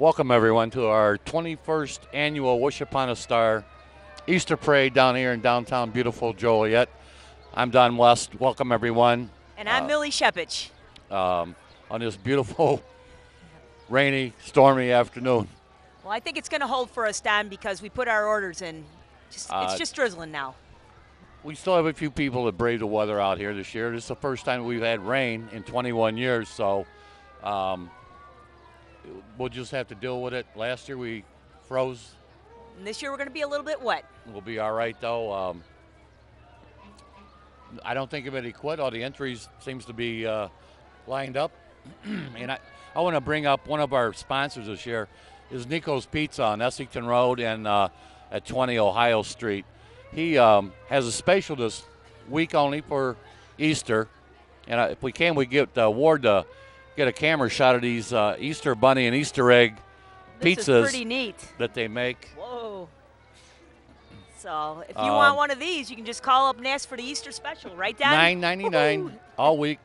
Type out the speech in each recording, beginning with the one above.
Welcome everyone to our 21st annual Wish Upon a Star Easter Parade down here in downtown beautiful Joliet. I'm Don West. Welcome everyone. And I'm Millie Shepich. On this beautiful, rainy, stormy afternoon. Well, I think it's going to hold for us, Don, because we put our orders in. It's just drizzling now. We still have a few people that brave the weather out here this year. This is the first time we've had rain in 21 years, so we'll just have to deal with it. Last year we froze. And this year we're going to be a little bit wet. We'll be all right, though. I don't think anybody quit. All the entries seems to be lined up. And I want to bring up one of our sponsors this year is Niko's Pizza on Essington Road and at 20 Ohio Street. He has a special this week only for Easter. And if we can, we get Ward to get a camera shot of these Easter bunny and Easter egg pizzas. This is pretty neat that they make. Whoa. So if you want one of these, you can just call up and ask for the Easter special, right, Don? $9.99 all week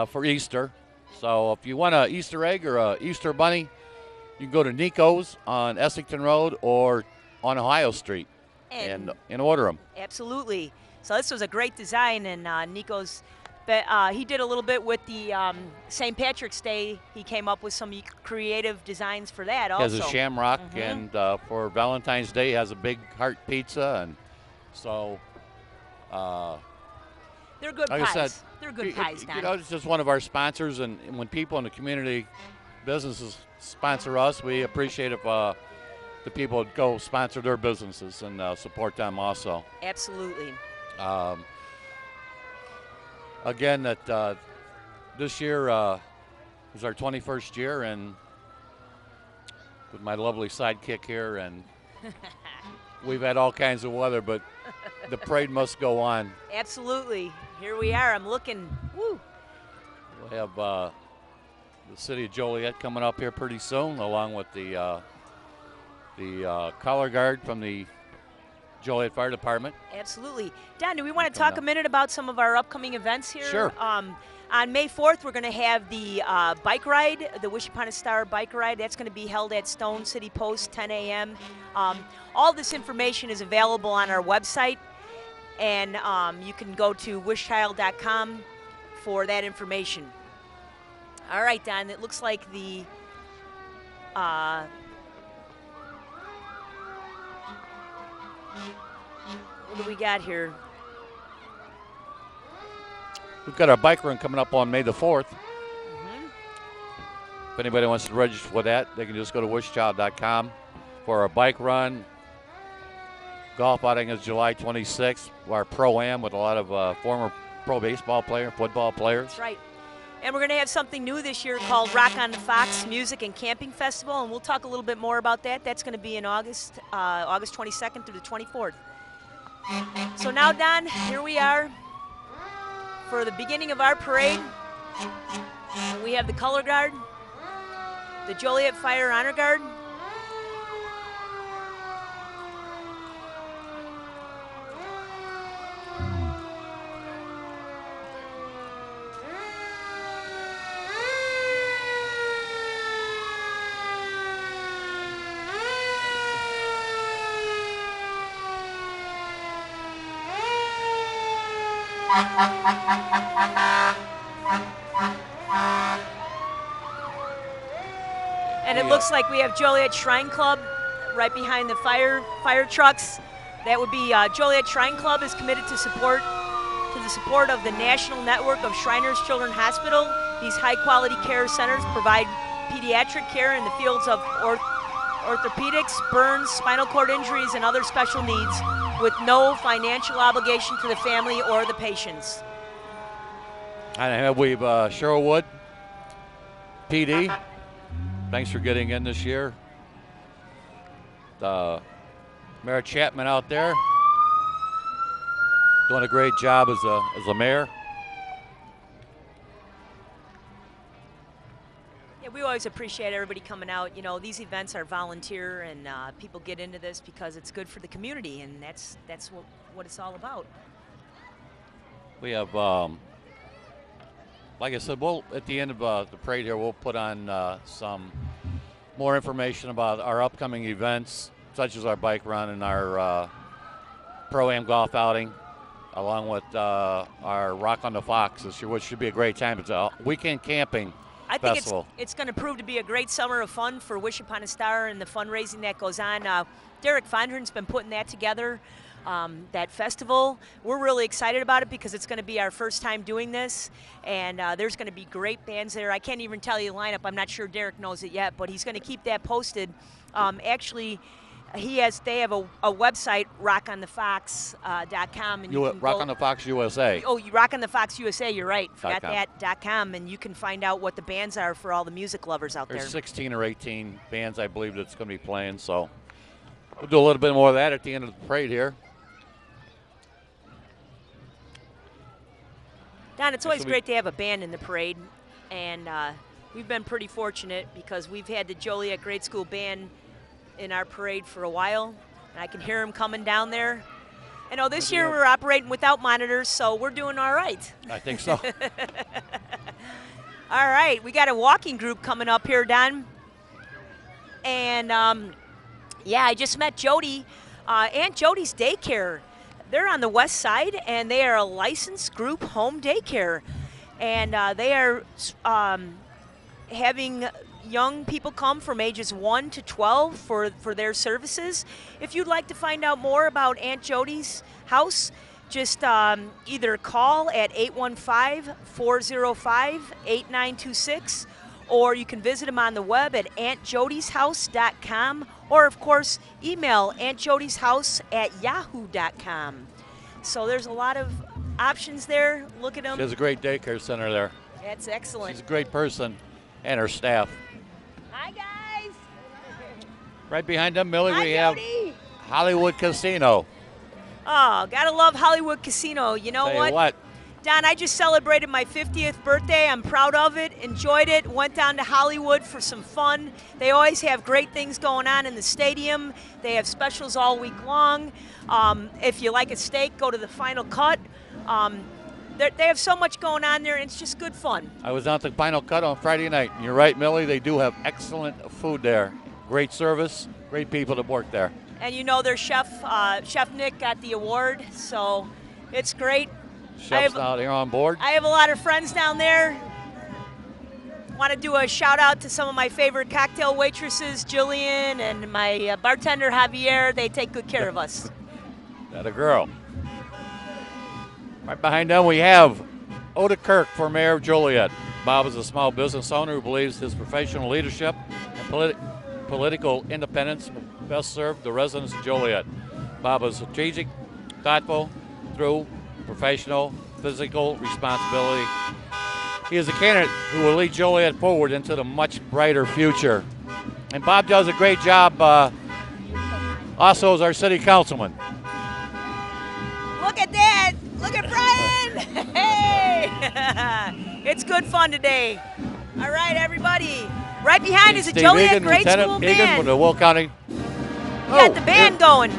for Easter. So if you want an Easter egg or an Easter bunny, you can go to Niko's on Essington Road or on Ohio Street and order them. Absolutely. So this was a great design, and Niko's, he did a little bit with the St. Patrick's Day. He came up with some creative designs for that also. He has a shamrock, and for Valentine's Day, he has a big heart pizza, and so they're good like pies. I said, they're good pies, Don. You know, it's just one of our sponsors, and when people in the community businesses sponsor us, we appreciate if the people go sponsor their businesses and support them also. Absolutely. Again, that this year is our 21st year, and with my lovely sidekick here, and we've had all kinds of weather, but the parade must go on. Absolutely. Here we are. I'm looking. Woo. We'll have the city of Joliet coming up here pretty soon, along with the color guard from the Joliet Fire Department. Absolutely. Don, do we want to talk a minute about some of our upcoming events here? Sure. On May 4th, we're going to have the bike ride, the Wish Upon a Star bike ride. That's going to be held at Stone City Post, 10 a.m. All this information is available on our website, and you can go to wishchild.com for that information. All right, Don, it looks like the what do we got here? We've got our bike run coming up on May the 4th. If anybody wants to register for that, they can just go to wishchild.com for our bike run. Golf outing is July 26th. Our Pro-Am with a lot of former pro baseball players, football players. That's right. And we're going to have something new this year called Rock on the Fox Music and Camping Festival, and we'll talk a little bit more about that. That's going to be in August 22nd through the 24th. So now, Don, here we are for the beginning of our parade. We have the Color Guard, the Joliet Fire Honor Guard, and it looks like we have Joliet Shrine Club right behind the fire trucks. That would be Joliet Shrine Club is committed to the support of the National Network of Shriners Children's Hospital. These high-quality care centers provide pediatric care in the fields of orthopedics, burns, spinal cord injuries, and other special needs with no financial obligation to the family or the patients. And we've Sherwood PD. Thanks for getting in this year. Mayor Chapman out there doing a great job as a mayor. Yeah, we always appreciate everybody coming out. You know, these events are volunteer, and people get into this because it's good for the community, and that's what it's all about. We have, like I said, we'll at the end of the parade here, we'll put on some more information about our upcoming events, such as our bike run and our Pro-Am golf outing, along with our Rock on the Fox, which should be a great time. It's a weekend camping festival. It's going to prove to be a great summer of fun for Wish Upon a Star and the fundraising that goes on. Derek Fondren's been putting that together, that festival. We're really excited about it because it's going to be our first time doing this, and there's going to be great bands there. I can't even tell you the lineup. I'm not sure Derek knows it yet, but he's going to keep that posted. Actually, they have a website, rockonthefox.com. And Rock on the Fox USA. Oh, Rock on the Fox USA, you're right. Forgot that, .com, and you can find out what the bands are for all the music lovers out there. There's 16 or 18 bands, I believe, that's going to be playing, so we'll do a little bit more of that at the end of the parade here. Don, it's always great to have a band in the parade, and we've been pretty fortunate because we've had the Joliet Grade School Band in our parade for a while, and I can hear them coming down there. I know this year we're operating without monitors, so we're doing all right. I think so. All right, we got a walking group coming up here, Don. And yeah, I just met Jodie, Aunt Jodie's Daycare. They're on the west side, and they are a licensed group home daycare. And they are having young people come from ages 1 to 12 for their services. If you'd like to find out more about Aunt Jodie's house, just either call at 815-405-8926, or you can visit them on the web at auntjodieshouse.com, or of course email auntjodieshouse@yahoo.com. So there's a lot of options there. Look at them. She has a great daycare center there. That's excellent. She's a great person, and her staff. Hi, guys. Right behind them, Millie, we Jodie. have Hollywood Casino. Oh, gotta love Hollywood Casino. You know what? Don, I just celebrated my 50th birthday. I'm proud of it, enjoyed it, went down to Hollywood for some fun. They always have great things going on in the stadium. They have specials all week long. If you like a steak, go to the Final Cut. They have so much going on there, and it's just good fun. I was down at the Final Cut on Friday night. And you're right, Millie, they do have excellent food there. Great service, great people that work there. And you know their chef, Chef Nick, got the award, so it's great. Chef's out here on board. I have a lot of friends down there. Want to do a shout out to some of my favorite cocktail waitresses, Jillian, and my bartender, Javier. They take good care of us. That a girl. Right behind them we have Oda Kirk for Mayor of Joliet. Bob is a small business owner who believes his professional leadership and political independence will best serve the residents of Joliet. Bob is strategic, thoughtful, through professional, physical responsibility. He is a candidate who will lead Joliet forward into the much brighter future. And Bob does a great job also as our city councilman. Look at that! Look at Brian! Hey! It's good fun today. All right, everybody. Right behind is a Joliet Grade School band. From the Will County. We got the band going.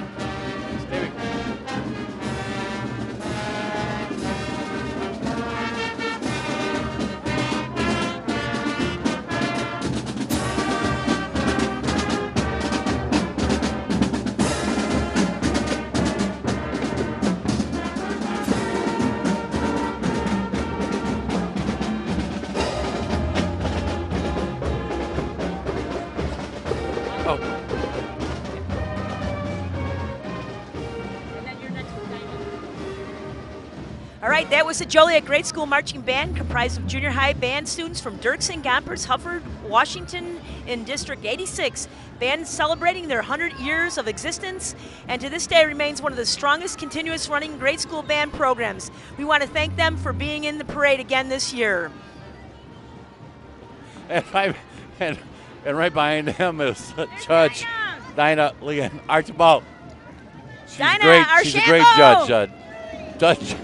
That was the Joliet Grade School Marching Band, comprised of junior high band students from Dirksen, Gompers, Hufford, Washington in District 86. Band celebrating their 100 years of existence, and to this day remains one of the strongest continuous running grade school band programs. We want to thank them for being in the parade again this year. And right behind them is Judge Dinah Archambeault. She's a great judge. Judge.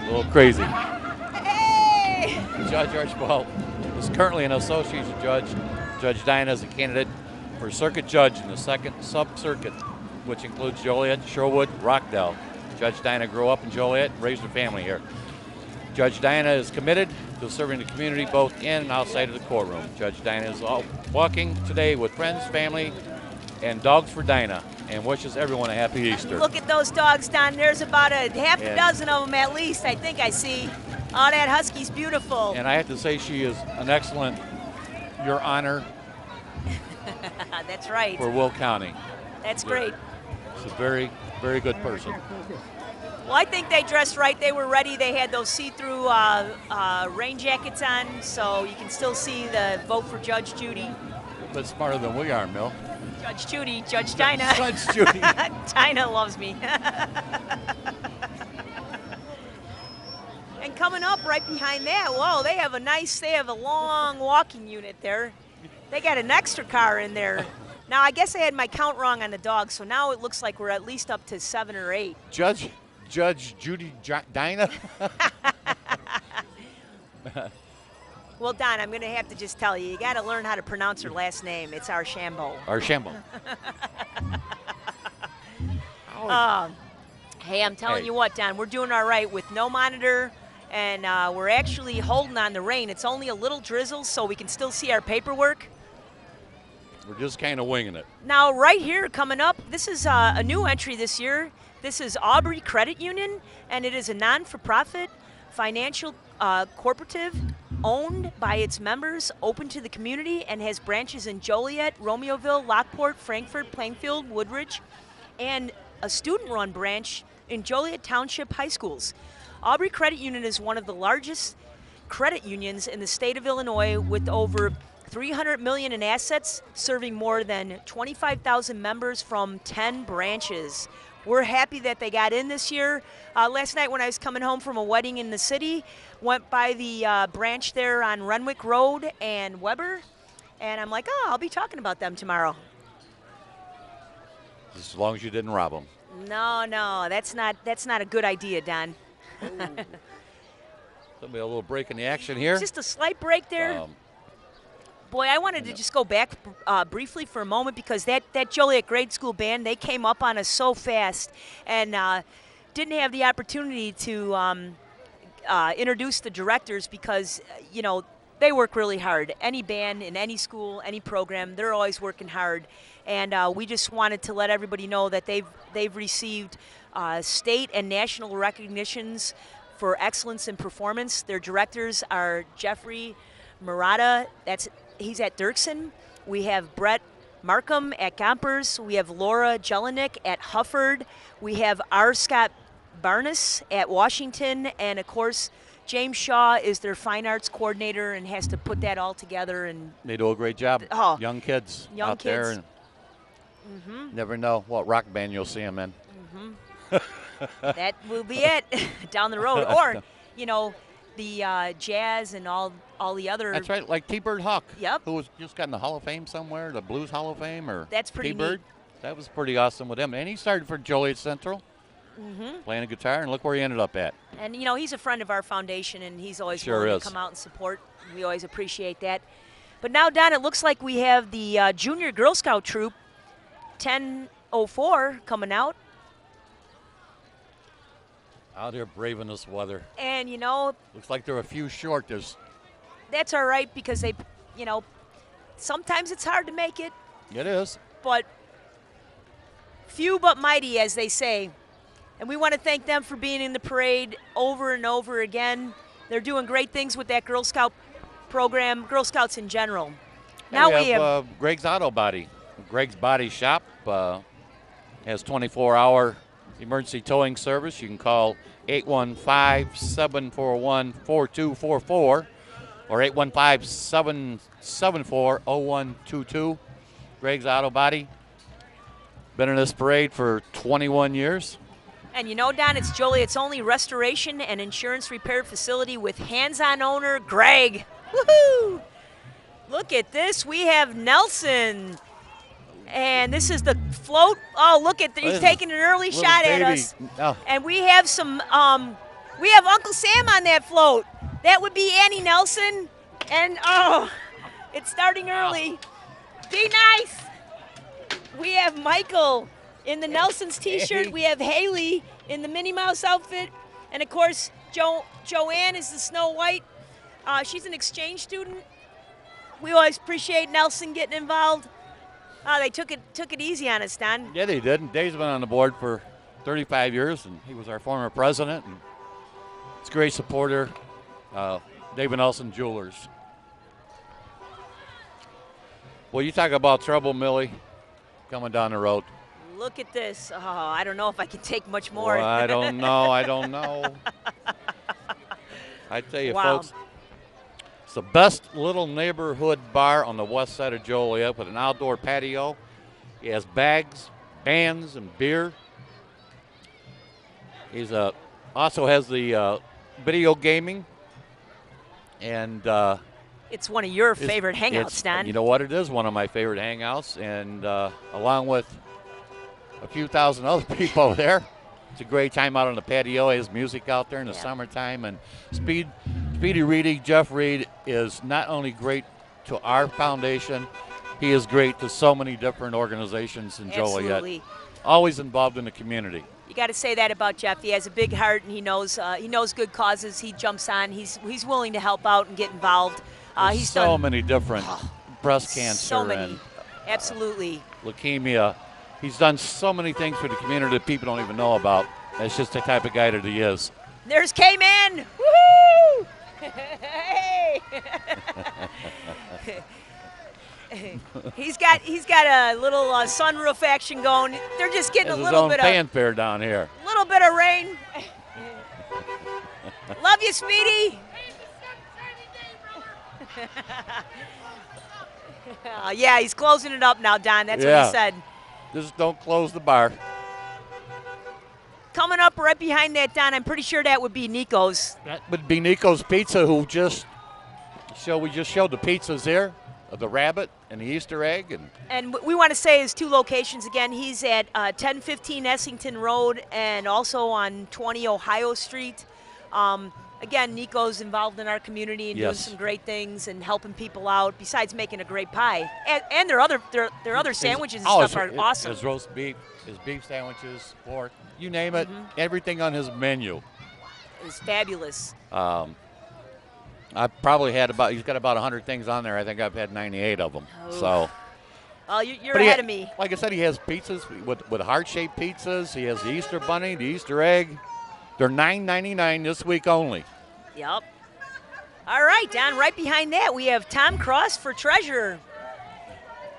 A little crazy. Hey! Judge Archambeault is currently an associate judge. Judge Dinah is a candidate for circuit judge in the 2nd sub-circuit, which includes Joliet, Sherwood, Rockdale. Judge Dinah grew up in Joliet and raised her family here. Judge Dinah is committed to serving the community both in and outside of the courtroom. Judge Dinah is walking today with friends, family, and Dogs for Dinah, and wishes everyone a happy Easter. Look at those dogs, Don. There's about a half a dozen of them at least, I think I see. Oh, that husky's beautiful. And I have to say she is an excellent, Your Honor. That's right. For Will County. That's great. She's a very, very good person. Well, I think they dressed right. They were ready. They had those see-through rain jackets on, so you can still see the vote for Judge Judy. A bit smarter than we are, Mill. Judge Judy, Judge Dinah. Judge Judy. Dinah loves me. And coming up right behind that, whoa, they have a long walking unit there. They got an extra car in there. Now, I guess I had my count wrong on the dogs, so now it looks like we're at least up to 7 or 8. Judge Judy Dinah. Well, Don, I'm going to have to just tell you got to learn how to pronounce her last name. It's Archambeault. Archambeault. Hey, I'm telling you what, Don, we're doing all right with no monitor, and we're actually holding on the rain. It's only a little drizzle, so we can still see our paperwork. We're just kind of winging it. Now, right here coming up, this is a new entry this year. This is Abri Credit Union, and it is a non-for-profit financial cooperative owned by its members, open to the community, and has branches in Joliet, Romeoville, Lockport, Frankfort, Plainfield, Woodridge, and a student-run branch in Joliet Township High Schools. Abri Credit Union is one of the largest credit unions in the state of Illinois with over $300 million in assets, serving more than 25,000 members from 10 branches. We're happy that they got in this year. Last night when I was coming home from a wedding in the city, went by the branch there on Renwick Road and Weber, and I'm like, oh, I'll be talking about them tomorrow. As long as you didn't rob them. No, that's not a good idea, Don. There'll be a little break in the action here. Just a slight break there. Boy, I wanted to just go back briefly for a moment because that Joliet grade school band, they came up on us so fast and didn't have the opportunity to introduce the directors because, you know, they work really hard. Any band in any school, any program, they're always working hard. And we just wanted to let everybody know that they've received state and national recognitions for excellence in performance. Their directors are Jeffrey Murata, he's at Dirksen. We have Brett Markham at Gompers. We have Laura Jelinek at Hufford. We have R. Scott Barnes at Washington. And, of course, James Shaw is their fine arts coordinator and has to put that all together. And they do a great job. Oh, young kids out there. And never know what rock band you'll see them in. That will be it down the road. Or, you know, the jazz and all the other. That's right, like T-Bird Huck. Yep. Who was just got in the Hall of Fame somewhere, the Blues Hall of Fame, or that's pretty T-Bird. Neat. That was pretty awesome with him. And he started for Joliet Central, playing a guitar, and look where he ended up at. And, you know, he's a friend of our foundation, and he's always willing to come out and support. We always appreciate that. But now, Don, it looks like we have the Junior Girl Scout Troop, 10:04, coming out. Out here braving this weather. And, you know, looks like they're a few short. That's all right because they, you know, sometimes it's hard to make it. It is. But few but mighty, as they say. And we want to thank them for being in the parade over and over again. They're doing great things with that Girl Scout program, Girl Scouts in general. And now we have Greg's Auto Body. Greg's Body Shop has 24-hour emergency towing service. You can call 815-741-4244 or 815-774-0122. Greg's Auto Body. Been in this parade for 21 years. And you know, Don, it's Joliet's only restoration and insurance repair facility with hands-on owner Greg. Woohoo! Look at this. We have Nelson. And this is the float. Oh, look at he's taking an early shot at us. Oh. And we have some, we have Uncle Sam on that float. That would be Annie Nelson. And, oh, it's starting early. Be nice. We have Michael in the Nelson's T-shirt. We have Haley in the Minnie Mouse outfit. And, of course, Joanne is the Snow White. She's an exchange student. We always appreciate Nelson getting involved. They took it easy on us, Don. Yeah, they did. And Dave's been on the board for 35 years, and he was our former president. And it's a great supporter. David Nelson Jewelers. Well, you talk about trouble, Millie, coming down the road. Look at this. Oh, I don't know if I can take much more. Well, I don't know. I tell you, wow. folks, it's the best little neighborhood bar on the west side of Joliet with an outdoor patio. He has bags, bands, and beer. He's also has the video gaming. And it's one of your favorite hangouts, Don. You know what? It is one of my favorite hangouts. And along with a few thousand other people there, it's a great time out on the patio. He has music out there in the summertime. And Speedy Reedy, Jeff Reed, is not only great to our foundation, he is great to so many different organizations in Joliet. Always involved in the community. You got to say that about Jeff. He has a big heart, and he knows good causes. He jumps on. He's willing to help out and get involved. He's so done many different breast cancer so many. and Absolutely. Leukemia. He's done so many things for the community that people don't even know about. That's just the type of guy that he is. There's K-Man. Woohoo! Hey! He's got a little sunroof action going. They're just getting a little bit of fanfare down here. A little bit of rain. Love you, Speedy. Yeah, he's closing it up now, Don. That's what he said. Just don't close the bar. Coming up right behind that, Don, I'm pretty sure that would be Niko's. That would be Niko's Pizza, we just showed the pizzas there, of the rabbit and the Easter egg. And we want to say his two locations again. He's at 1015 Essington Road and also on 20 Ohio Street. Again, Niko's involved in our community and doing some great things and helping people out, besides making a great pie. And their other sandwiches and stuff are awesome. His roast beef, his beef sandwiches, pork, you name it, everything on his menu. It's fabulous. I've probably had he's got about 100 things on there. I think I've had 98 of them. Oh. So. Well, you're ahead of me. Like I said, he has pizzas with heart-shaped pizzas. He has the Easter bunny, the Easter egg. They're $9.99 this week only. Yep. All right, Don, right behind that, we have Tom Cross for treasurer.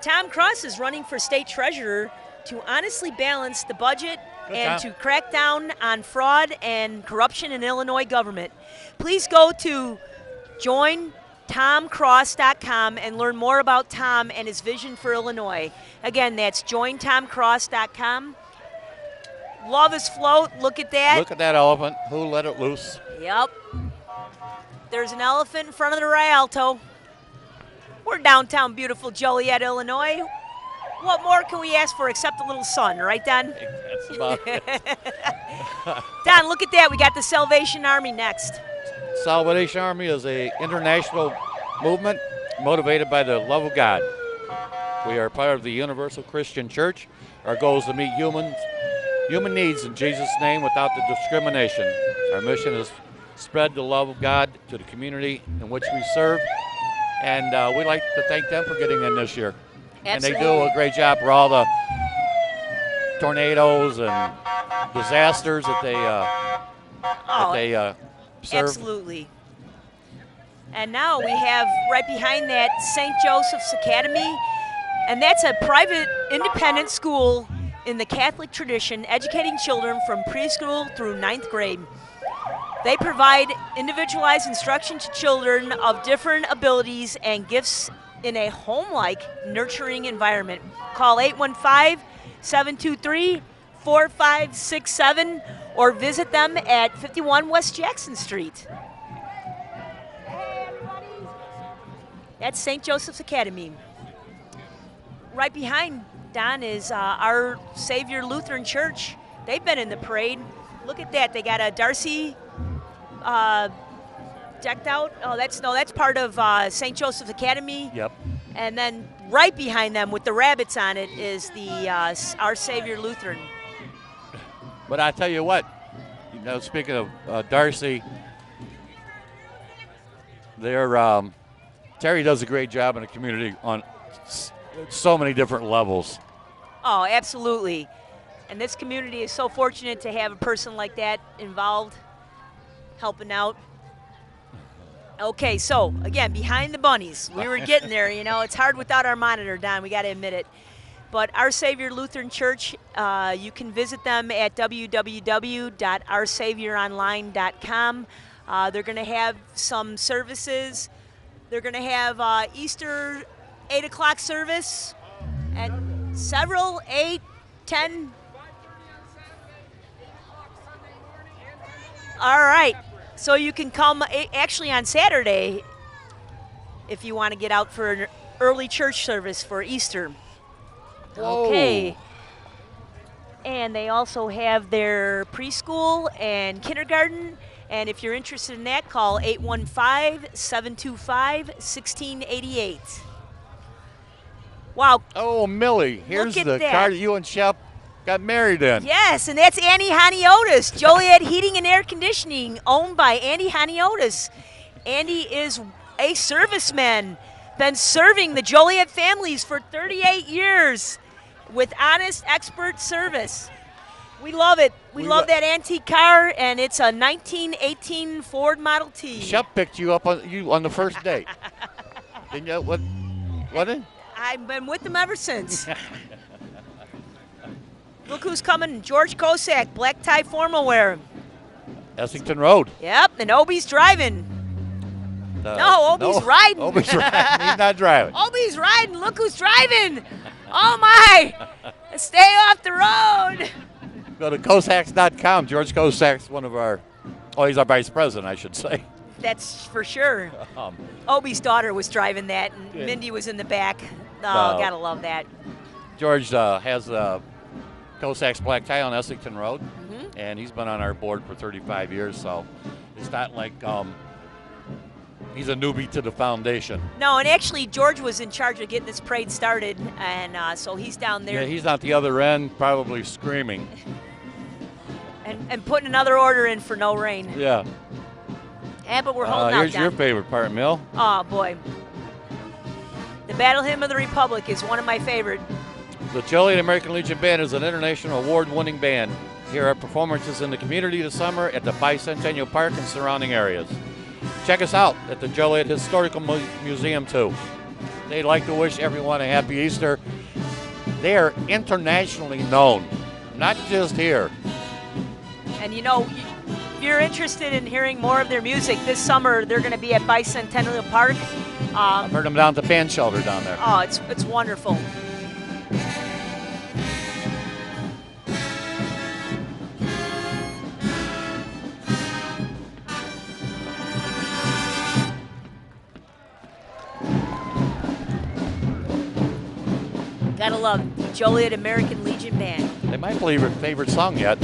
Tom Cross is running for state treasurer to honestly balance the budget to crack down on fraud and corruption in Illinois government. Please go to jointomcross.com and learn more about Tom and his vision for Illinois. Again, that's jointomcross.com. Love his float. Look at that. Look at that elephant. Who let it loose? Yep. There's an elephant in front of the Rialto. We're downtown beautiful Joliet, Illinois. What more can we ask for except a little sun, right, Don? That's about it. Don, look at that. We got the Salvation Army next. Salvation Army is an international movement motivated by the love of God. We are part of the Universal Christian Church. Our goal is to meet human needs in Jesus' name without the discrimination. Our mission is spread the love of God to the community in which we serve. And we'd like to thank them for getting in this year. Absolutely. And they do a great job for all the tornadoes and disasters that they serve. Absolutely. And now we have right behind that St. Joseph's Academy. And that's a private independent school in the Catholic tradition, educating children from preschool through 9th grade. They provide individualized instruction to children of different abilities and gifts in a home-like, nurturing environment. Call 815-723-4567 or visit them at 51 West Jackson Street. Hey, everybody. That's St. Joseph's Academy. Right behind Don is our Savior Lutheran Church. They've been in the parade. Look at that. They got a Darcy decked out. Oh, that's part of St. Joseph's Academy. Yep. And then right behind them with the rabbits on it is the Our Savior Lutheran. But I tell you what, speaking of Darcy, Terry does a great job in the community on so many different levels. Oh, absolutely. And this community is so fortunate to have a person like that involved, helping out. Okay, so again, behind the bunnies, we were getting there. You know, it's hard without our monitor, Don. We got to admit it. But Our Savior Lutheran Church, you can visit them at www.oursavioronline.com. They're going to have some services. They're going to have Easter 8 o'clock service and several 8, 10. All right. So you can come actually on Saturday if you want to get out for an early church service for Easter. Whoa. Okay. And they also have their preschool and kindergarten. And if you're interested in that, call 815-725-1688. Wow. Oh, Millie, here's Look at the that. car that you and Shep got married in. Yes, and that's Andy Haniotis, Joliet Heating and Air Conditioning, owned by Andy Haniotis. Andy is a serviceman, been serving the Joliet families for 38 years with honest, expert service. We love it. We love that antique car, and it's a 1918 Ford Model T. Shep picked you up on the first date. Didn't you? What? I've been with them ever since. Look who's coming, George Kosak, black tie formal wear. Essington Road. Yep, and Obi's driving. Obi's riding. Obi's riding. He's not driving. Obi's riding. Look who's driving. Oh, my. Stay off the road. Go to Kosaks.com. George Kosak's he's our vice president, I should say. That's for sure. Obi's daughter was driving that, and Mindy was in the back. Oh, gotta love that. George has Kosak's black tie on Essington Road, and he's been on our board for 35 years, so it's not like he's a newbie to the foundation. No, and actually George was in charge of getting this parade started, and so he's down there. Yeah, he's not the other end, probably screaming. and putting another order in for no rain. Yeah. Yeah, but we're holding out, Here's your favorite part, Mill. Oh, boy. The Battle Hymn of the Republic is one of my favorite. The Joliet American Legion Band is an international award-winning band. Here are performances in the community this summer at the Bicentennial Park and surrounding areas. Check us out at the Joliet Historical Museum, too. They'd like to wish everyone a happy Easter. They are internationally known, not just here. And you know, if you're interested in hearing more of their music, this summer they're going to be at Bicentennial Park. I've heard them down at the band shelter down there. Oh, it's wonderful. Gotta love Joliet American Legion Band. They might play your favorite song yet.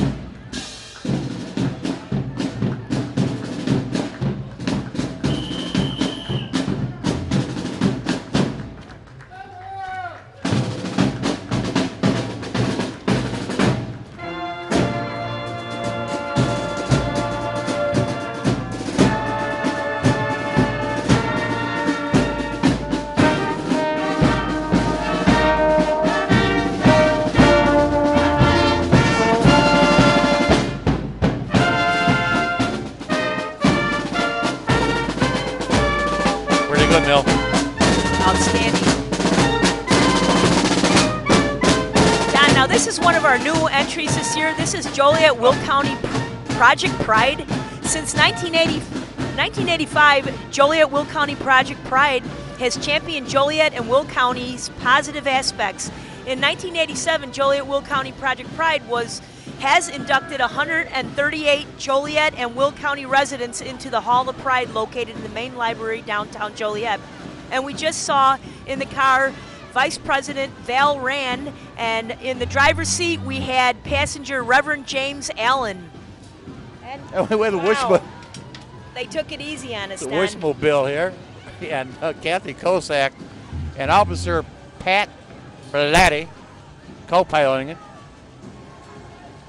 Outstanding. Don, now this is one of our new entries this year. This is Joliet Will County Project Pride. Since 1985, Joliet Will County Project Pride has championed Joliet and Will County's positive aspects. In 1987, Joliet Will County Project Pride has inducted 138 Joliet and Will County residents into the Hall of Pride located in the main library downtown Joliet. And we just saw in the car Vice President Val Rand, and in the driver's seat we had passenger Reverend James Allen. And wow, they took it easy on us, the Don. Wishmobile here, and Kathy Kosak and Officer Pat Belatti co-piloting it.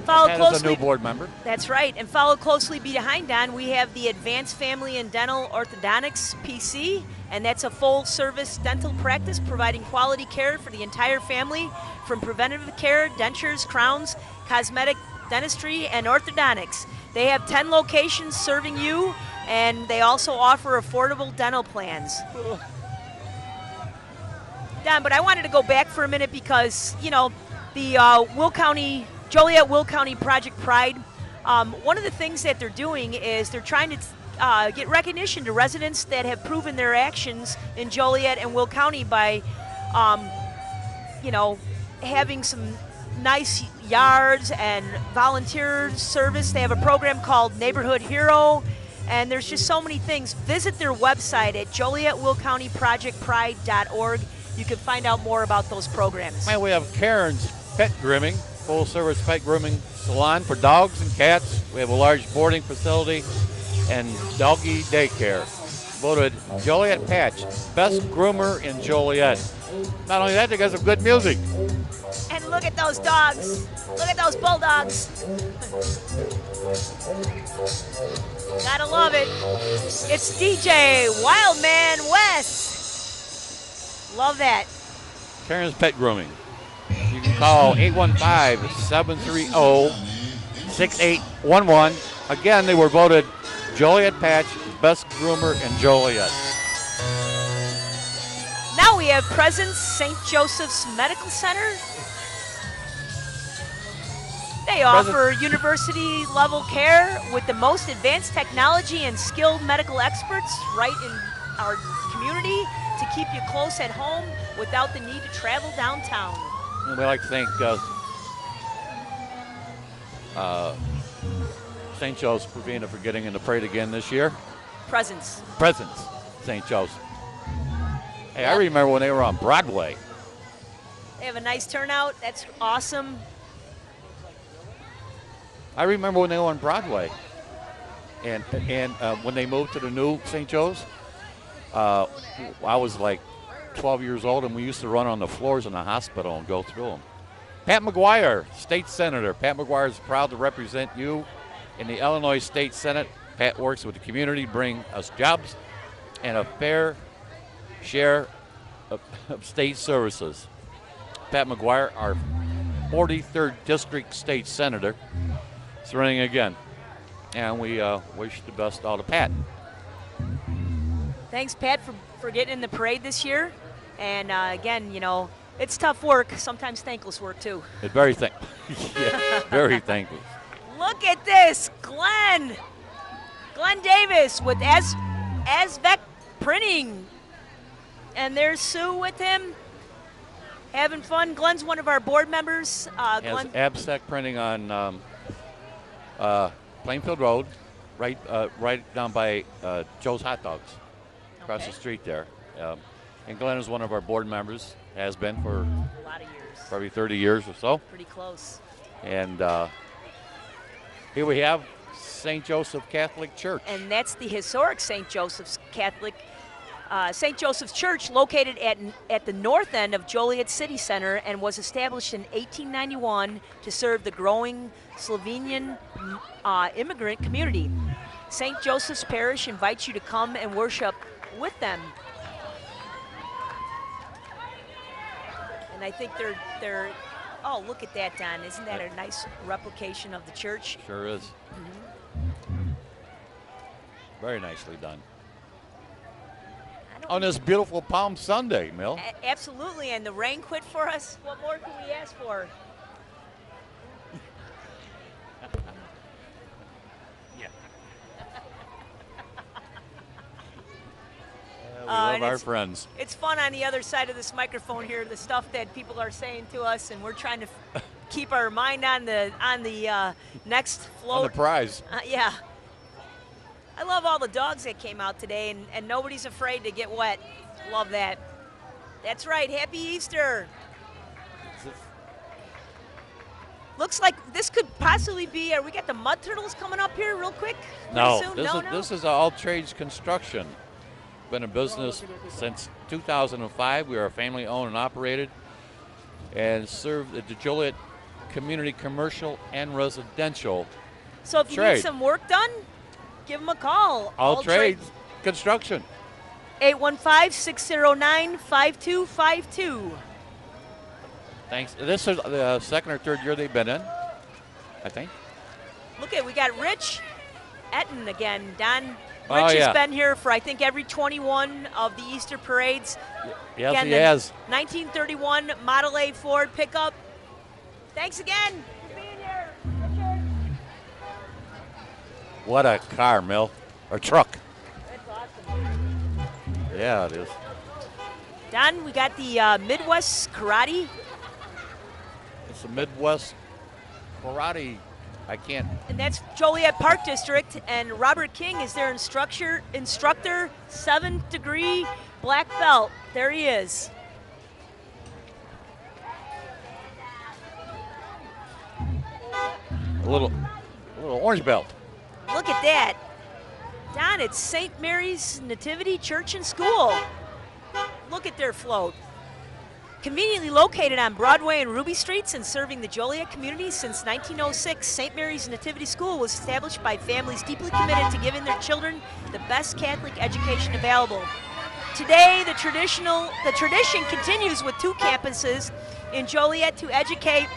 follow Pat closely. is a new board member. That's right. And follow closely behind Don, we have the Advanced Family and Dental Orthodontics PC, and that's a full-service dental practice providing quality care for the entire family, from preventative care, dentures, crowns, cosmetic dentistry, and orthodontics. They have 10 locations serving you, and they also offer affordable dental plans. Don, but I wanted to go back for a minute because, you know, the Joliet Will County Project Pride, one of the things that they're doing is they're trying to get recognition to residents that have proven their actions in Joliet and Will County by, you know, having some nice yards and volunteer service. They have a program called Neighborhood Hero, and there's just so many things. Visit their website at JolietWillCountyProjectPride.org. You can find out more about those programs. And we have Karen's Pet Grooming, full-service pet grooming salon for dogs and cats. We have a large boarding facility and doggy daycare. Voted Joliet Patch best groomer in Joliet. Not only that, they got some good music. And look at those dogs. Look at those bulldogs. Gotta love it. It's DJ Wildman West. Love that. Karen's Pet Grooming. You can call 815-730-6811. Again, they were voted Joliet Patch best groomer in Joliet. Now we have Presence St. Joseph's Medical Center. They offer university-level care with the most advanced technology and skilled medical experts right in our community to keep you close at home without the need to travel downtown. And we'd like to thank St. Joe's Provena for getting in the parade again this year. Presence, St. Joe's. Hey, I remember when they were on Broadway. They have a nice turnout. That's awesome. I remember when they were on Broadway. And when they moved to the new St. Joe's, I was like 12 years old, and we used to run on the floors in the hospital and go through them. Pat McGuire, state senator. Pat McGuire is proud to represent you in the Illinois State Senate. Pat works with the community to bring us jobs and a fair share of state services. Pat McGuire, our 43rd District State Senator, is running again. And we wish the best out of Pat. Thanks, Pat, for getting in the parade this year. And again, you know, it's tough work, sometimes thankless work too. It's very very thankless. Look at this, Glenn Davis with Aysee Printing. And there's Sue with him, having fun. Glenn's one of our board members. Glenn. Abstract Printing on Plainfield Road, right down by Joe's Hot Dogs, across the street there. And Glenn is one of our board members, has been for a lot of years, probably 30 years or so. Pretty close. And here we have St. Joseph Catholic Church. And that's the historic St. Joseph's St. Joseph's Church, located at the north end of Joliet City Center, and was established in 1891 to serve the growing Slovenian immigrant community. St. Joseph's Parish invites you to come and worship with them. And I think they're oh, look at that, Don. Isn't that a nice replication of the church? Sure is. Mm-hmm. Very nicely done. On this beautiful Palm Sunday, Mill. Absolutely, and the rain quit for us. What more can we ask for? We love our friends. It's fun on the other side of this microphone here, the stuff that people are saying to us, and we're trying to keep our mind on the next float. On the prize. Yeah. I love all the dogs that came out today, and nobody's afraid to get wet. Love that. That's right. Happy Easter. Looks like this could possibly be, we got the mud turtles coming up here real quick? No, this is All Trades Construction. Been in business since 2005. We are family owned and operated, and serve the Joliet community commercial and residential So if you trade. need some work done, give them a call. All trades construction. 815-609-5252. Thanks. This is the second or third year they've been in, I think. Look at, we got Rich Etten again. Don Oh, Rich yeah. has been here for, I think, every 21 of the Easter parades. Yes, Again, he the has. 1931 Model A Ford pickup. Thanks again for being here, Richard. What a car, Mill. Or truck. That's awesome. Yeah, it is. Don, we got the Midwest Karate. It's the Midwest Karate. I can't. And that's Joliet Park District, and Robert King is their instructor, 7th degree black belt. There he is. A little orange belt. Look at that. Don, it's St. Mary's Nativity Church and School. Look at their float. Conveniently located on Broadway and Ruby Streets and serving the Joliet community since 1906, St. Mary's Nativity School was established by families deeply committed to giving their children the best Catholic education available. Today, the tradition continues with 2 campuses in Joliet to educate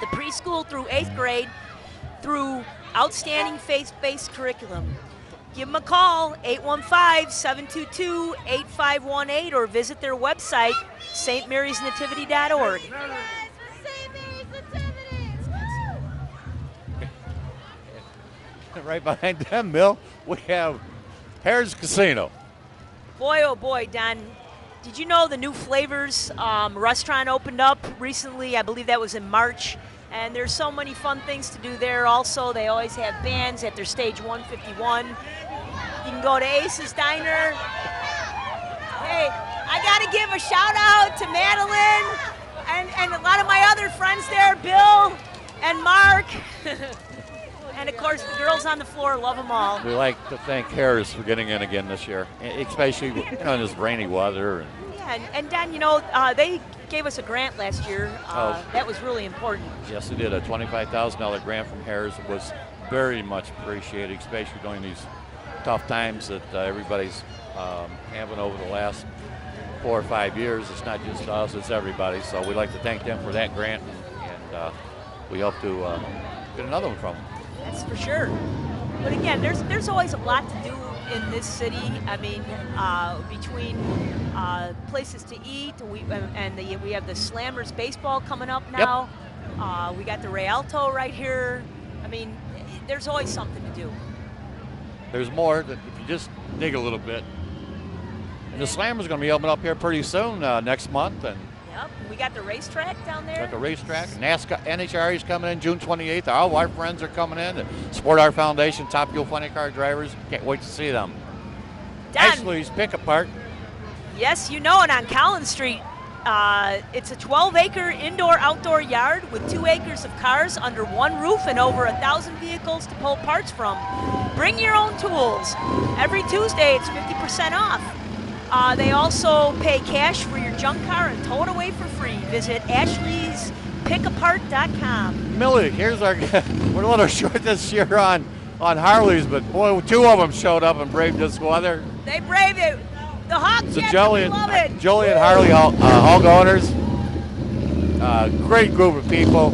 the preschool through 8th grade through outstanding faith-based curriculum. Give them a call, 815-722-8518, or visit their website, stmarysnativity.org. Right behind them, Mill, we have Harrah's Casino. Boy, oh boy, Don. Did you know the new Flavors restaurant opened up recently? I believe that was in March. And there's so many fun things to do there also. They always have bands at their stage 151. You can go to Ace's Diner. Hey, I got to give a shout out to Madeline and a lot of my other friends there, Bill and Mark. And of course, the girls on the floor, love them all. We like to thank Harrah's for getting in again this year, especially in this rainy weather. Yeah, and Don, they gave us a grant last year. That was really important. Yes, they did. A $25,000 grant from Harrah's. It was very much appreciated, especially during these tough times that everybody's having over the last 4 or 5 years. It's not just us, it's everybody. So we'd like to thank them for that grant, and we hope to get another one from them. That's for sure. But again, there's always a lot to do in this city. I mean, between places to eat, we have the Slammers baseball coming up now. Yep. We got the Rialto right here. I mean, there's always something to do. There's more that if you just dig a little bit. And the Slammers going to be opening up here pretty soon next month. And yep, we got the racetrack down there. Got the racetrack. NASCAR, NHRA is coming in June 28th. All our friends are coming in. The Sport Art Foundation, Top Fuel Funny Car drivers. Can't wait to see them. Ashley's Pickup Park. Yes, you know it, on Collins Street. It's a 12-acre indoor-outdoor yard with 2 acres of cars under one roof and over 1,000 vehicles to pull parts from. Bring your own tools. Every Tuesday, it's 50% off. They also pay cash for your junk car and tow it away for free. Visit ashleysPickapart.com. Millie, here's our. We're a little short this year on Harleys, but boy, 2 of them showed up and braved this weather. They braved it. The Hawks, The love it. Joliet Harley Hog owners. Great group of people.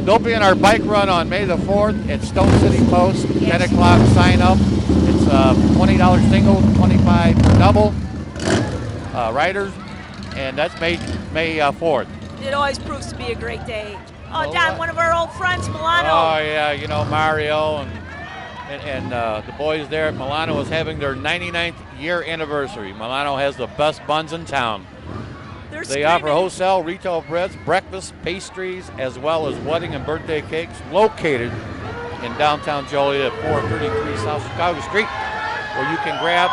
They'll be in our bike run on May the 4th at Stone City Post. Yes. 10 o'clock sign up. It's $20 single, $25 for double riders, and that's May 4th. It always proves to be a great day. Oh, Don, one of our old friends, Milano. Oh yeah, Mario and the boys there at Milano is having their 99th year anniversary. Milano has the best buns in town. They offer wholesale, retail breads, breakfast, pastries, as well as wedding and birthday cakes, located in downtown Joliet at 433 South Chicago Street, where you can grab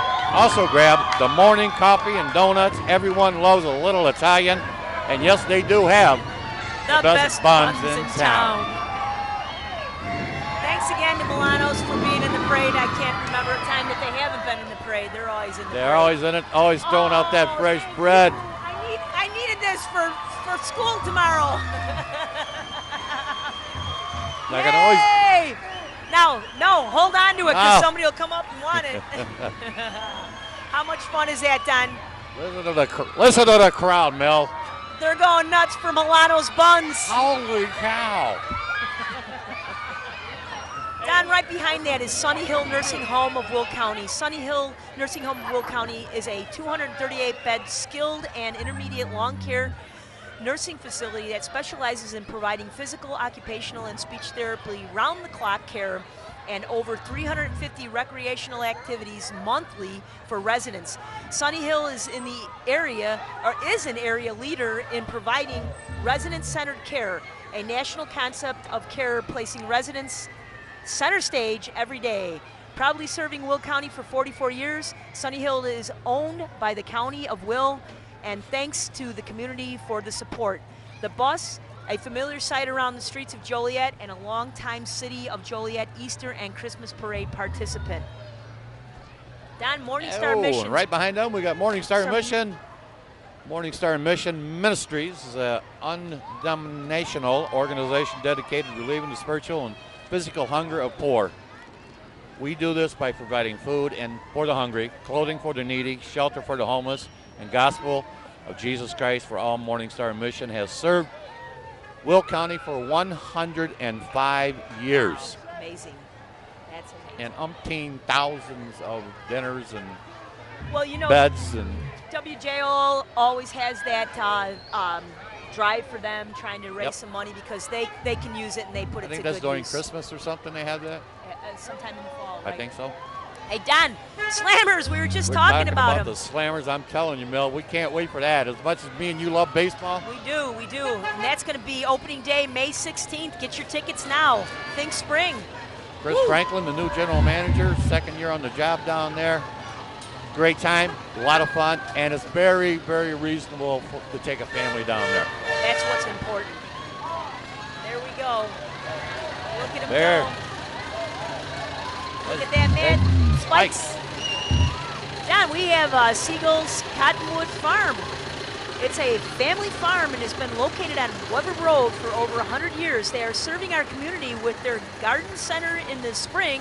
the morning coffee and donuts. Everyone loves a little Italian, and yes, they do have the best buns in town. Thanks again to Milanos for being in the parade. I can't remember a time that they haven't been in the parade. They're always in the parade. They're always in it, always throwing out that fresh bread. I needed this for school tomorrow. I can always. Yay! Now, no, hold on to it because Oh. somebody will come up and want it. How much fun is that, Don? Listen to the crowd, Mel. They're going nuts for Milano's buns. Holy cow. Don, right behind that is Sunny Hill Nursing Home of Will County. Sunny Hill Nursing Home of Will County is a 238-bed skilled and intermediate long care nursing facility that specializes in providing physical, occupational, and speech therapy round-the-clock care and over 350 recreational activities monthly for residents. Sunny Hill is in the area, or is an area leader in providing resident-centered care, a national concept of care placing residents center stage every day. Proudly serving Will County for 44 years, Sunny Hill is owned by the County of Will, and thanks to the community for the support. The bus, a familiar sight around the streets of Joliet, and a longtime City of Joliet Easter and Christmas Parade participant. Don, Morning Star Mission. Right behind them, we got Morning Star Mission. Morning Star Mission Ministries is an undenominational organization dedicated to relieving the spiritual and physical hunger of poor. We do this by providing food and for the hungry, clothing for the needy, shelter for the homeless, and gospel of Jesus Christ for all. Morning Star Mission has served Will County for 105 years. Amazing. That's amazing. And umpteen thousands of dinners and well, you know, beds. And WJO always has that drive for them, trying to raise some money because they can use it and they put it to good use. I think that's during Christmas or something they have that? Sometime in the fall, I right? think so. Hey, Don, Slammers, we were just We're talking about them. the Slammers, I'm telling you, Mel, we can't wait for that. As much as me and you love baseball. We do. And that's going to be opening day, May 16th. Get your tickets now. Think spring. Chris Franklin, the new general manager, second year on the job down there. Great time, a lot of fun, and it's very, very reasonable to take a family down there. That's what's important. There we go. Look at him there. go. Look at that man, Spikes. John, we have Siegal's Cottonwood Farm. It's a family farm and has been located on Weber Road for over 100 years. They are serving our community with their garden center in the spring,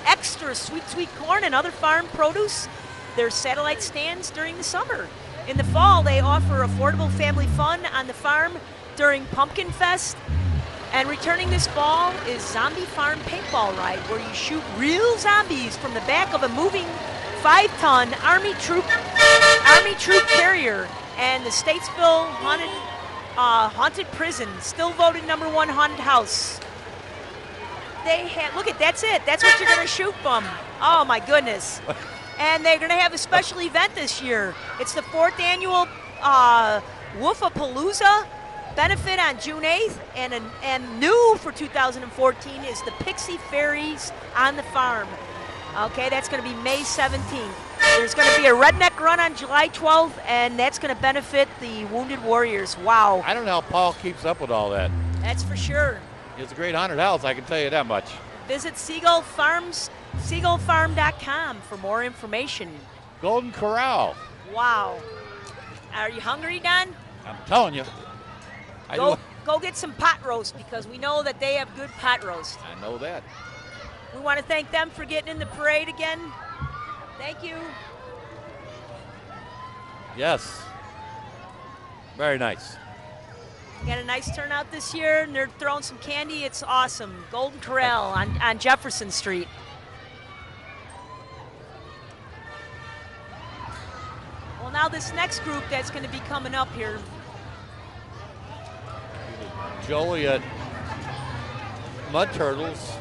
extra sweet corn and other farm produce, their satellite stands during the summer. In the fall, they offer affordable family fun on the farm during Pumpkin Fest. And returning this fall is Zombie Farm Paintball Ride, where you shoot real zombies from the back of a moving 5-ton Army troop carrier. And the Statesville haunted prison, still voted #1 haunted house. They have, look at, that's it. That's what you're gonna shoot from. Oh my goodness. And they're gonna have a special event this year. It's the 4th annual Woofapalooza benefit on June 8th, and new for 2014 is the Pixie Fairies on the farm. Okay, that's going to be May 17th. There's going to be a redneck run on July 12th, and that's going to benefit the Wounded Warriors. Wow. I don't know how Paul keeps up with all that. That's for sure. It's a great haunted house, I can tell you that much. Visit Siegal Farms, SiegalFarm.com for more information. Golden Corral. Wow. Are you hungry, Don? I'm telling you. Go get some pot roast because we know that they have good pot roast. I know that. We want to thank them for getting in the parade again. Thank you. Yes. Very nice. Got a nice turnout this year, and they're throwing some candy. It's awesome. Golden Corral on Jefferson Street. Well, now this next group that's going to be coming up here. Joliet Mud Turtles.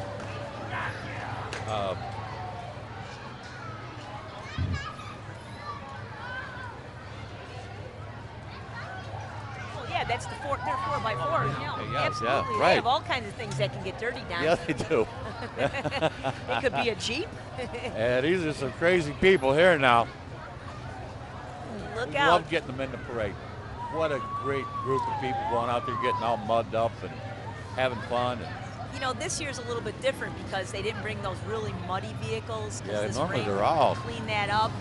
Yeah, that's they're 4x4. Yes, absolutely. yeah, right. They have all kinds of things that can get dirty down. Yeah, they do. It could be a Jeep. Yeah, these are some crazy people here now. Look We out. love getting them in the parade. What a great group of people going out there getting all mudded up and having fun. You know, this year's a little bit different because they didn't bring those really muddy vehicles. Yeah, this normally rain they're all. clean that up.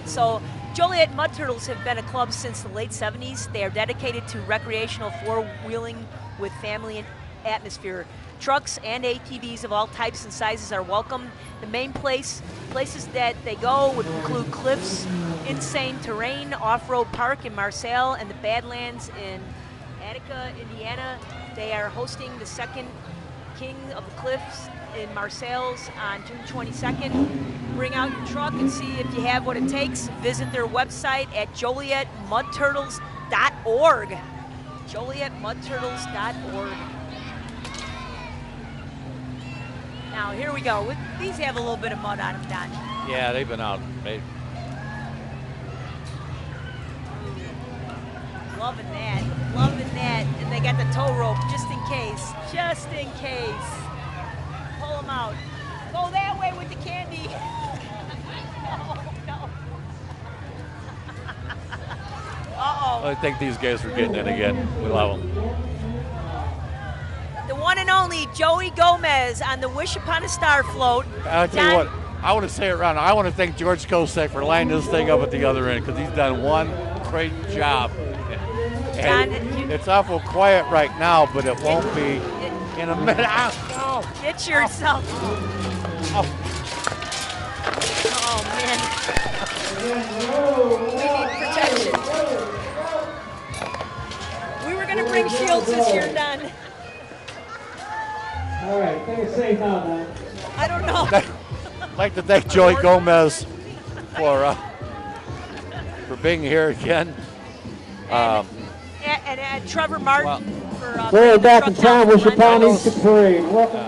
So Joliet Mud Turtles have been a club since the late 70s. They are dedicated to recreational four-wheeling with family and atmosphere. Trucks and ATVs of all types and sizes are welcome. The main places that they go would include Cliffs, Insane Terrain, Off-Road Park in Marseille, and the Badlands in Attica, Indiana. They are hosting the second King of the Cliffs in Marseilles on June 22nd. Bring out your truck and see if you have what it takes. Visit their website at JolietMudTurtles.org. JolietMudTurtles.org. Now, here we go. These have a little bit of mud on them, Don. Yeah, they've been out. Loving that. Loving that. And they got the tow rope just in case. Just in case. Pull them out. Go that way with the candy. No. Uh-oh. I think these guys are getting in again. We love them. The one and only Joey Gomez on the Wish Upon a Star float. I'll tell you what, I want to say it around. I want to thank George Kosek for lining this thing up at the other end because he's done one great job. And it's awful quiet right now, but it won't be in a minute. Get yourself. Oh, man. We need protection. We were going to bring shields this year, Don. All right, stay safe now, Don. I don't know. I'd like to thank Joey Gomez for being here again. And Trevor Martin for we're back in town with Upon Easter Parade. Welcome.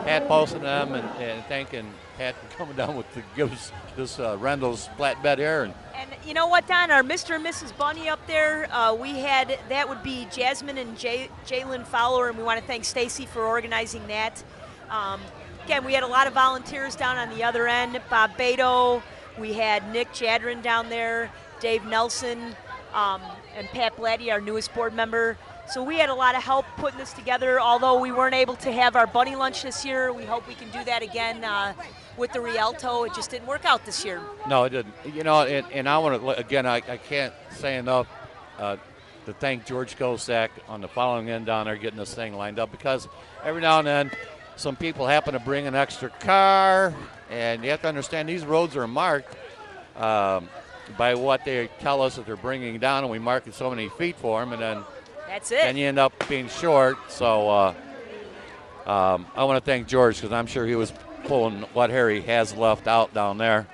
Pat posting them and thanking Pat for coming down with to give us this Rendell's flatbed here. And you know what, Don? Our Mr. and Mrs. Bunny up there, that would be Jasmine and Jalen Fowler, and we want to thank Stacy for organizing that. Again, we had a lot of volunteers down on the other end. Bob Beto, we had Nick Jadrin down there, Dave Nelson, and Pat Blatty, our newest board member. So we had a lot of help putting this together. Although we weren't able to have our bunny lunch this year, we hope we can do that again with the Rialto. It just didn't work out this year. No, it didn't. You know, and I want to, again, I can't say enough to thank George Kosak on the following end down there getting this thing lined up, because every now and then some people happen to bring an extra car, and you have to understand these roads are marked by what they tell us that they're bringing down, and we mark it so many feet for them, and then that's it. And you end up being short. So I want to thank George, because I'm sure he was pulling what Harry has left out down there.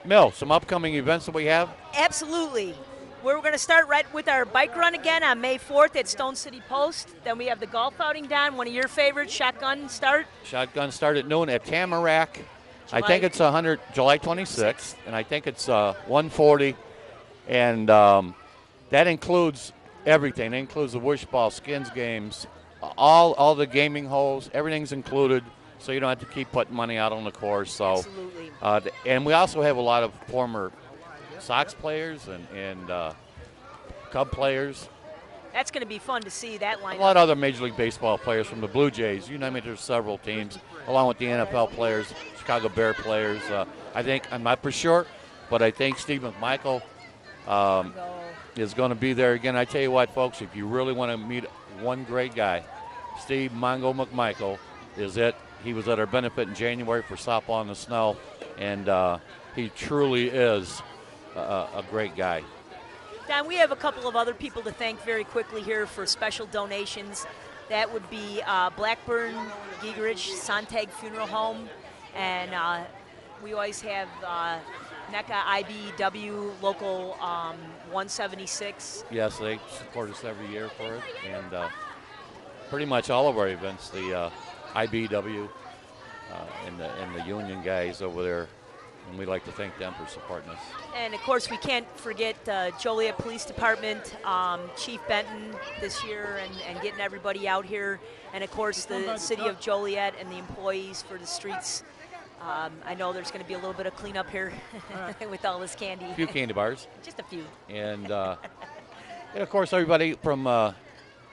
Mill, some upcoming events that we have? Absolutely. We're going to start right with our bike run again on May 4th at Stone City Post. Then we have the golf outing, Don, one of your favorites, Shotgun Start. Shotgun Start at noon at Tamarack. I think it's July 26th, and I think it's 140. And that includes everything. It includes the wish ball, skins games, all the gaming holes. Everything's included, so you don't have to keep putting money out on the course. So, absolutely. And we also have a lot of former Sox players and Cub players. That's going to be fun to see that lineup. A lot of other Major League Baseball players from the Blue Jays. You name it, there's several teams, along with the NFL players, Chicago Bear players. I think, I'm not for sure, but I think Steve McMichael is going to be there again. I tell you what, folks, if you really want to meet one great guy, Steve Mongo McMichael is it. He was at our benefit in January for Softball in the Snow, and he truly is a great guy. Don, we have a couple of other people to thank very quickly here for special donations. That would be Blackburn, Gigerich, Sontag Funeral Home, and we always have NECA IBEW Local 176. Yes, they support us every year for it, and pretty much all of our events, the IBEW and the union guys over there, and we'd like to thank them for supporting us. And of course, we can't forget Joliet Police Department, Chief Benton this year, and getting everybody out here, and of course the city of Joliet and the employees for the streets. I know there's going to be a little bit of cleanup here with all this candy. A few candy bars. Just a few. And of course, everybody from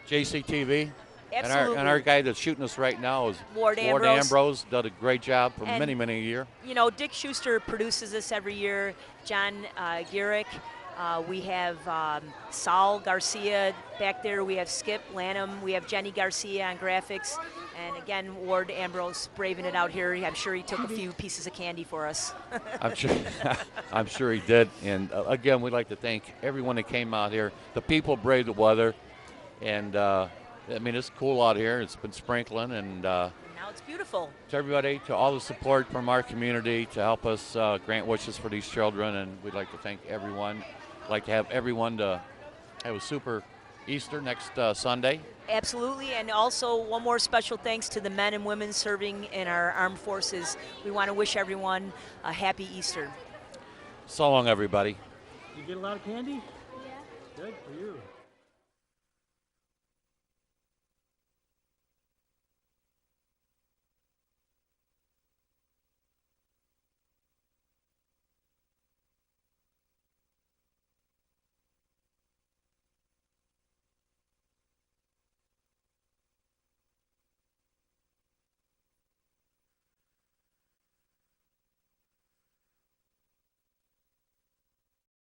JCTV. Absolutely. And our guy that's shooting us right now is Ward Ambrose. Did a great job for many, many years. You know, Dick Schuster produces this every year. John Gehrig, We have Saul Garcia back there. We have Skip Lanham. We have Jenny Garcia on graphics. And again, Ward Ambrose braving it out here. I'm sure he took a few pieces of candy for us. I'm sure, I'm sure he did. And again, we'd like to thank everyone that came out here. The people braved the weather. And I mean, it's cool out here. It's been sprinkling. And Now it's beautiful. to everybody, to all the support from our community to help us grant wishes for these children. And we'd like to thank everyone. I'd like to have everyone to have a super Easter next Sunday. Absolutely, and also one more special thanks to the men and women serving in our armed forces. We want to wish everyone a happy Easter. So long, everybody. You get a lot of candy? Yeah. Good for you.